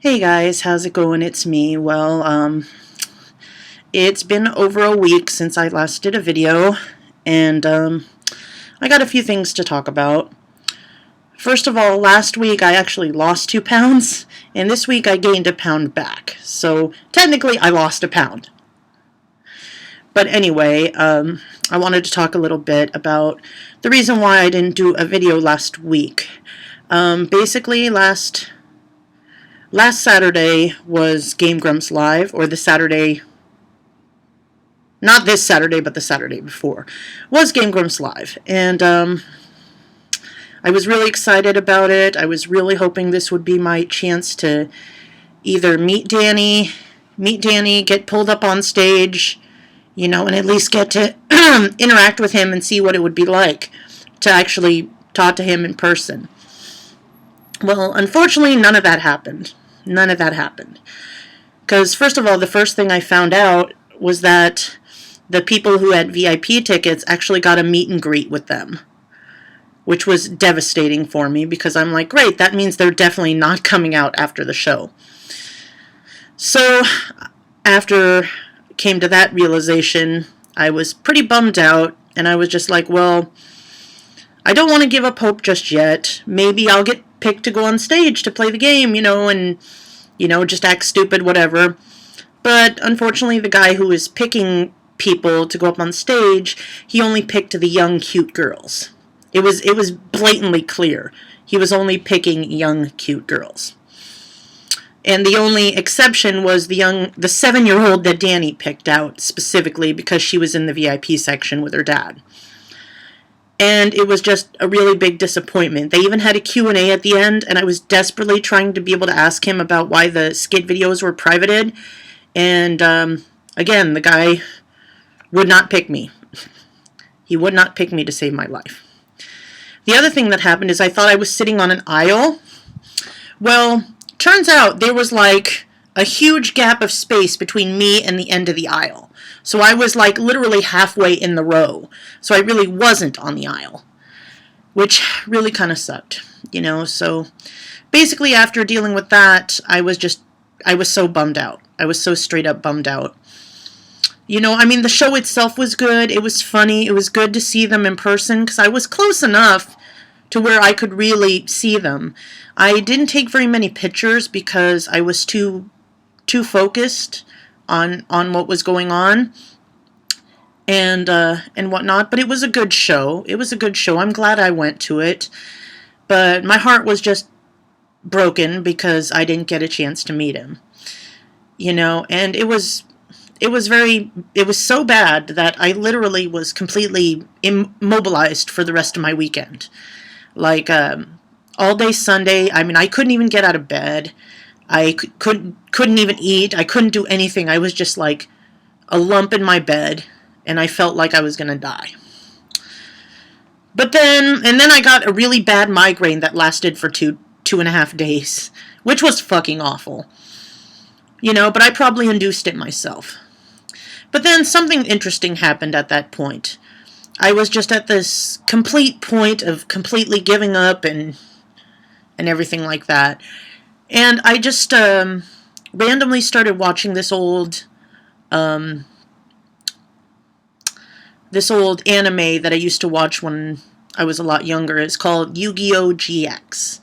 Hey guys, how's it going? It's me. It's been over a week since I last did a video, and I got a few things to talk about. First of all, last week I actually lost 2 pounds, and this week I gained a pound back. So technically I lost a pound. But anyway, I wanted to talk a little bit about the reason why I didn't do a video last week. Basically, last Saturday was Game Grumps Live, or the Saturday, not this Saturday, but the Saturday before, was Game Grumps Live. And I was really excited about it. I was really hoping this would be my chance to either meet Danny, get pulled up on stage, and at least get to interact with him and see what it would be like to actually talk to him in person. Well, unfortunately, none of that happened. Because, first of all, the first thing I found out was that the people who had VIP tickets actually got a meet and greet with them, which was devastating for me because I'm like, great, that means they're definitely not coming out after the show. So, after I came to that realization, I was pretty bummed out, and I was just like, well, I don't want to give up hope just yet. Maybe I'll get picked to go on stage to play the game, and, just act stupid, whatever. But unfortunately, the guy who was picking people to go up on stage, he only picked the young, cute girls. It was blatantly clear. He was only picking young, cute girls. And the only exception was the 7-year-old that Danny picked out specifically because she was in the VIP section with her dad. And it was just a really big disappointment. They even had a Q&A at the end, and I was desperately trying to be able to ask him about why the skit videos were privated. And, again, the guy would not pick me. He would not pick me to save my life. The other thing that happened is I thought I was sitting on an aisle. Well, turns out there was like a huge gap of space between me and the end of the aisle. So I was like literally halfway in the row. So I really wasn't on the aisle, which really kind of sucked, So basically after dealing with that, I was so bummed out. I was so straight up bummed out. The show itself was good. It was funny. It was good to see them in person because I was close enough to where I could really see them. I didn't take very many pictures because I was too focused on what was going on and whatnot. But it was a good show. I'm glad I went to it. But my heart was just broken because I didn't get a chance to meet him. And it was so bad that I literally was completely immobilized for the rest of my weekend. Like, all day Sunday, I couldn't even get out of bed. I couldn't even eat. I couldn't do anything. I was just like a lump in my bed, and I felt like I was going to die. But then I got a really bad migraine that lasted for two and a half days, which was fucking awful. But I probably induced it myself. But then something interesting happened at that point. I was just at this complete point of completely giving up and everything like that. And I just randomly started watching this old anime that I used to watch when I was a lot younger. It's called Yu-Gi-Oh! GX.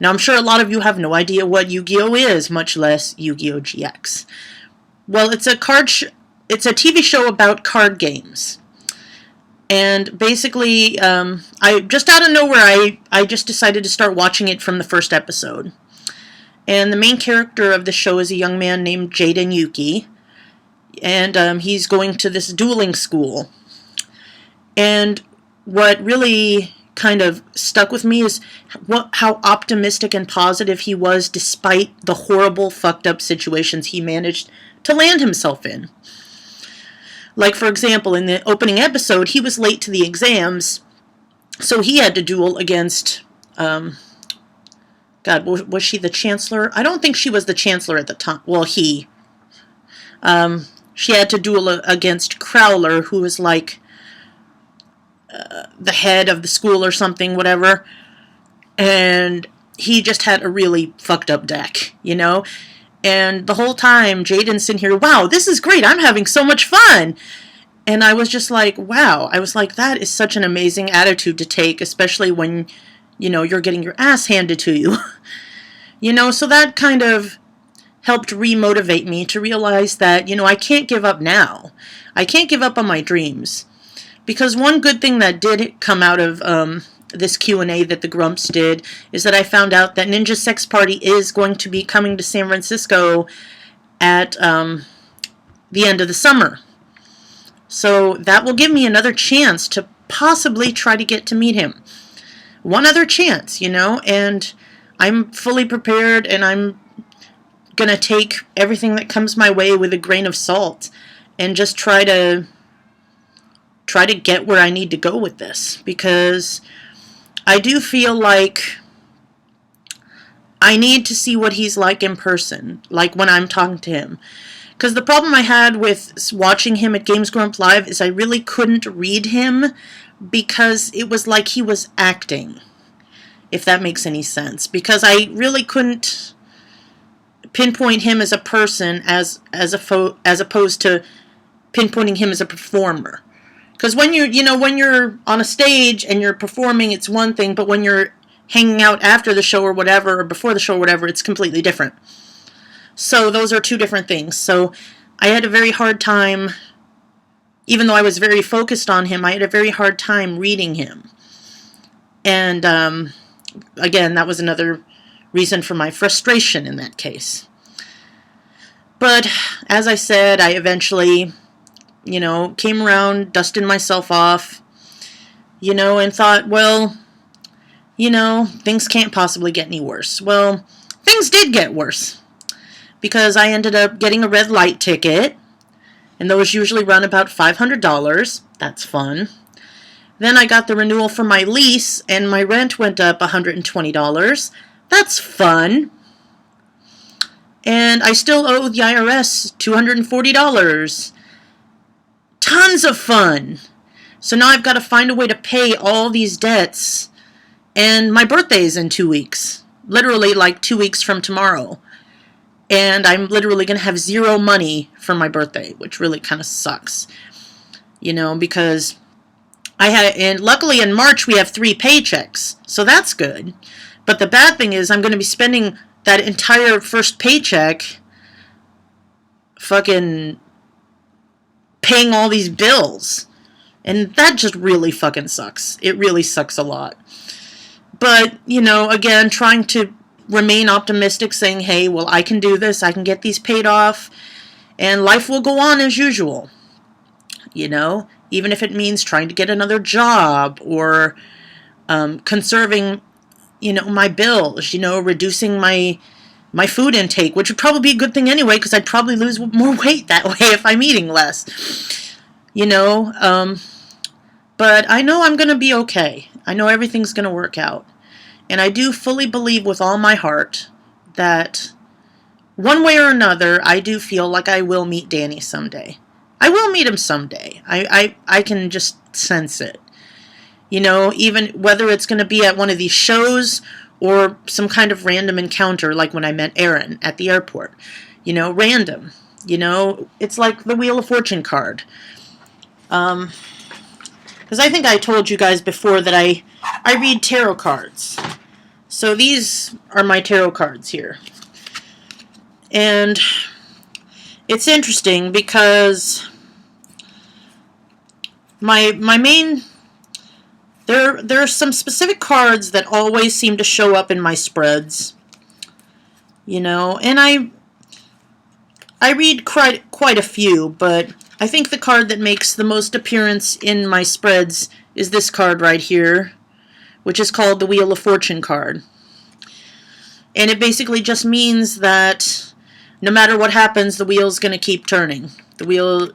Now, I'm sure a lot of you have no idea what Yu-Gi-Oh! Is, much less Yu-Gi-Oh! GX. Well, it's a TV show about card games. And basically, I just out of nowhere, I just decided to start watching it from the first episode. And the main character of the show is a young man named Jaden Yuki. And he's going to this dueling school. And what really kind of stuck with me is how optimistic and positive he was despite the horrible, fucked up situations he managed to land himself in. Like, for example, in the opening episode, he was late to the exams, so he had to duel against, God, was she the chancellor? I don't think she was the chancellor at the time. Well, she had to duel against Crowler, who was like the head of the school or something, whatever. And he just had a really fucked up deck, you know? And the whole time, Jaden's sitting here, wow, this is great. I'm having so much fun. And I was just like, wow. I was like, that is such an amazing attitude to take, especially when, you know, you're getting your ass handed to you. You know, so that kind of helped remotivate me to realize that, you know, I can't give up now. I can't give up on my dreams. Because one good thing that did come out of this Q&A that the Grumps did is that I found out that Ninja Sex Party is going to be coming to San Francisco at the end of the summer. So that will give me another chance to possibly try to get to meet him. One other chance, you know, and I'm fully prepared, and I'm going to take everything that comes my way with a grain of salt and just try to get where I need to go with this, because I do feel like I need to see what he's like in person, like when I'm talking to him. Because the problem I had with watching him at Game Grumps Live is I really couldn't read him because it was like he was acting, if that makes any sense. Because I really couldn't pinpoint him as a person as opposed to pinpointing him as a performer. Because when you're on a stage and you're performing, it's one thing, but when you're hanging out after the show or whatever, or before the show or whatever, it's completely different. So those are two different things. So I had a very hard time, even though I was very focused on him, I had a very hard time reading him. And again, that was another reason for my frustration in that case. But as I said, I eventually, you know, came around, dusted myself off, you know, and thought, well, you know, things can't possibly get any worse. Well, things did get worse, because I ended up getting a red light ticket, and those usually run about $500. That's fun. Then I got the renewal for my lease, and my rent went up $120. That's fun. And I still owe the IRS $240. Tons of fun. So now I've got to find a way to pay all these debts. And my birthday is in 2 weeks. Literally like 2 weeks from tomorrow. And I'm literally going to have zero money for my birthday, which really kind of sucks. You know, because and luckily in March we have 3 paychecks. So that's good. But the bad thing is I'm going to be spending that entire first paycheck fucking paying all these bills. And that just really fucking sucks. It really sucks a lot. But, you know, again, trying to remain optimistic, saying, hey, well, I can do this. I can get these paid off. And life will go on as usual. You know, even if it means trying to get another job or conserving, you know, my bills, you know, reducing my food intake, which would probably be a good thing anyway, because I'd probably lose more weight that way if I'm eating less. You know, but I know I'm going to be okay. I know everything's going to work out. And I do fully believe with all my heart that one way or another, I do feel like I will meet Danny someday. I will meet him someday. I can just sense it. You know, even whether it's going to be at one of these shows or some kind of random encounter, like when I met Aaron at the airport. You know, random. You know, it's like the Wheel of Fortune card. Because I think I told you guys before that I read tarot cards. So these are my tarot cards here. And it's interesting because my main... There are some specific cards that always seem to show up in my spreads. You know, and I read quite a few, but I think the card that makes the most appearance in my spreads is this card right here, which is called the Wheel of Fortune card. And it basically just means that no matter what happens, the wheel's going to keep turning. The wheel,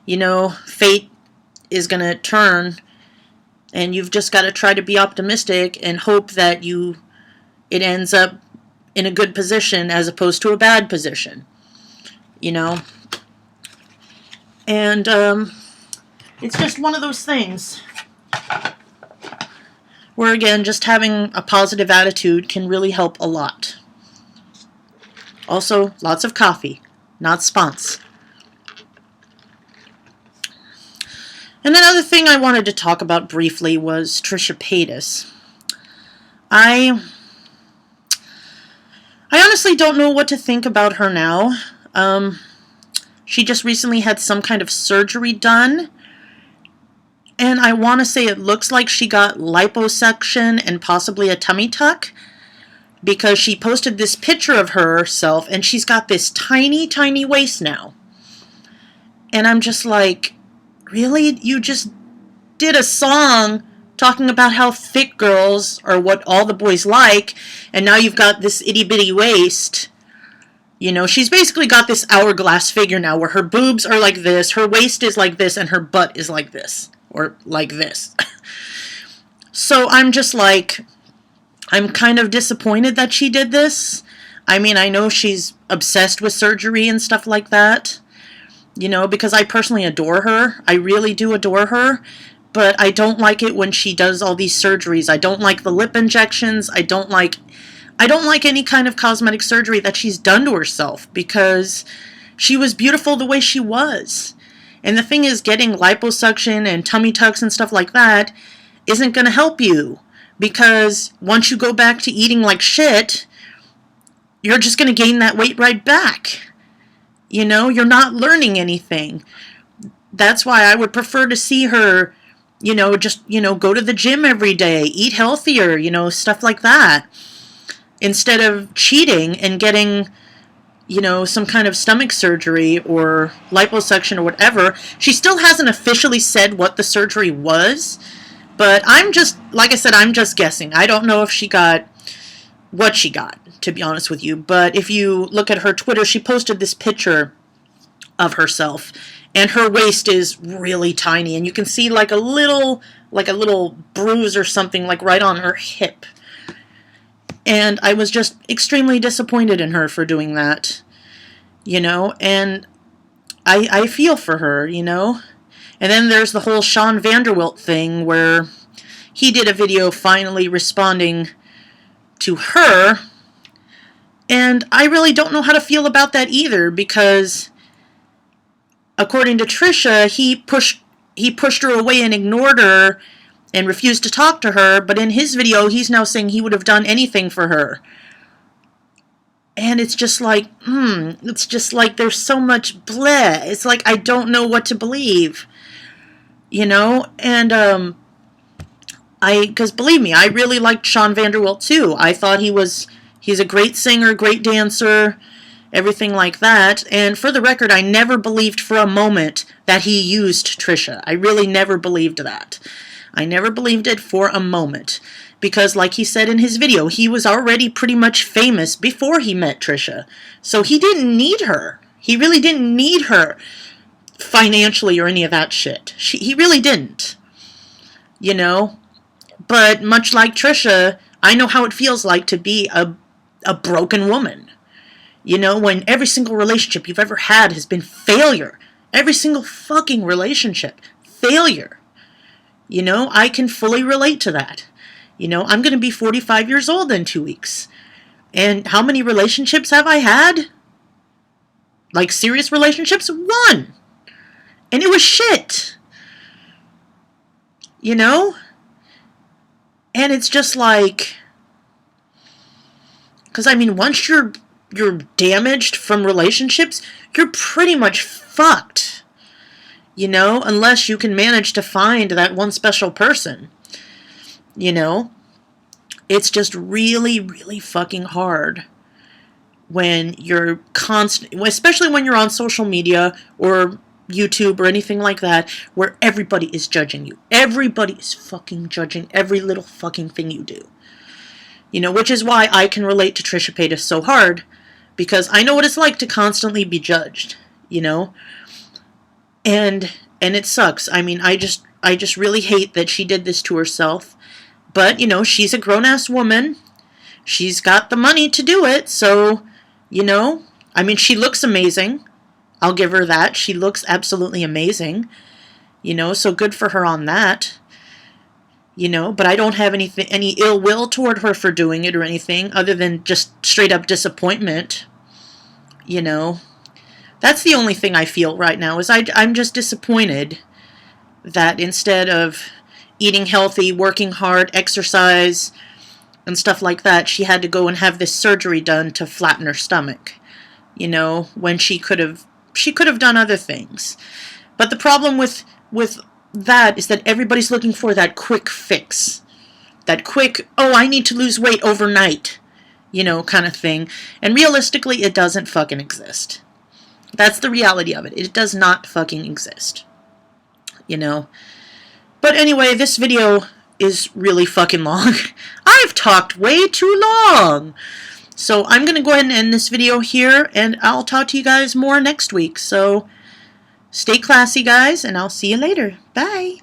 you know, fate is going to turn, and you've just got to try to be optimistic and hope that it ends up in a good position as opposed to a bad position. You know? And it's just one of those things where again, just having a positive attitude can really help a lot. Also, lots of coffee, not spons. And another thing I wanted to talk about briefly was Trisha Paytas. I honestly don't know what to think about her now. She just recently had some kind of surgery done. And I want to say it looks like she got liposuction and possibly a tummy tuck, because she posted this picture of herself and she's got this tiny, tiny waist now. And I'm just like, really? You just did a song talking about how thick girls are what all the boys like, and now you've got this itty-bitty waist. You know, she's basically got this hourglass figure now where her boobs are like this, her waist is like this, and her butt is like this. Or like this. So I'm just like, I'm kind of disappointed that she did this. I mean, I know she's obsessed with surgery and stuff like that. You know, because I personally adore her. I really do adore her. But I don't like it when she does all these surgeries. I don't like the lip injections. I don't like any kind of cosmetic surgery that she's done to herself, because she was beautiful the way she was. And the thing is, getting liposuction and tummy tucks and stuff like that isn't going to help you, because once you go back to eating like shit, you're just going to gain that weight right back. You know, you're not learning anything. That's why I would prefer to see her, you know, just, you know, go to the gym every day, eat healthier, you know, stuff like that, instead of cheating and getting, you know, some kind of stomach surgery or liposuction or whatever. She still hasn't officially said what the surgery was, but I'm just, like I said, I'm just guessing. I don't know if she got what she got, to be honest with you. But if you look at her Twitter, she posted this picture of herself, and her waist is really tiny, and you can see like a little bruise or something like right on her hip. And I was just extremely disappointed in her for doing that, you know, and I feel for her, you know. And then there's the whole Sean Vanderwilt thing, where he did a video finally responding to her, and I really don't know how to feel about that either, because according to Trisha, he pushed her away and ignored her and refused to talk to her, but in his video, he's now saying he would have done anything for her. And it's just like, it's just like there's so much bleh. It's like I don't know what to believe, you know? And, because believe me, I really liked Sean Vanderwilt too. I thought he's a great singer, great dancer, everything like that. And for the record, I never believed for a moment that he used Trisha. I really never believed that. I never believed it for a moment. Because like he said in his video, he was already pretty much famous before he met Trisha. So he didn't need her. He really didn't need her financially or any of that shit. He really didn't. You know? But much like Trisha, I know how it feels like to be a broken woman. You know, when every single relationship you've ever had has been failure. Every single fucking relationship. Failure. You know, I can fully relate to that. You know, I'm going to be 45 years old in 2 weeks. And how many relationships have I had? Like, serious relationships? 1. And it was shit. You know? And it's just like, because I mean, once you're damaged from relationships, you're pretty much fucked. You know, unless you can manage to find that one special person. You know, it's just really, really fucking hard when you're especially when you're on social media or YouTube or anything like that, where everybody is judging you. Everybody is fucking judging every little fucking thing you do. You know, which is why I can relate to Trisha Paytas so hard, because I know what it's like to constantly be judged, you know? And it sucks. I mean, I just really hate that she did this to herself. But, you know, she's a grown-ass woman. She's got the money to do it, so, you know, I mean, she looks amazing. I'll give her that. She looks absolutely amazing. You know, so good for her on that. you know, but I don't have any ill will toward her for doing it or anything other than just straight up disappointment, you know. That's the only thing I feel right now is I'm just disappointed that instead of eating healthy, working hard, exercise, and stuff like that, she had to go and have this surgery done to flatten her stomach, you know, when she could have done other things. But the problem with that is that everybody's looking for that quick fix. That quick, oh, I need to lose weight overnight, you know, kind of thing. And realistically, it doesn't fucking exist. That's the reality of it. It does not fucking exist. You know. But anyway, this video is really fucking long. I've talked way too long. So I'm going to go ahead and end this video here, and I'll talk to you guys more next week. So stay classy, guys, and I'll see you later. Bye.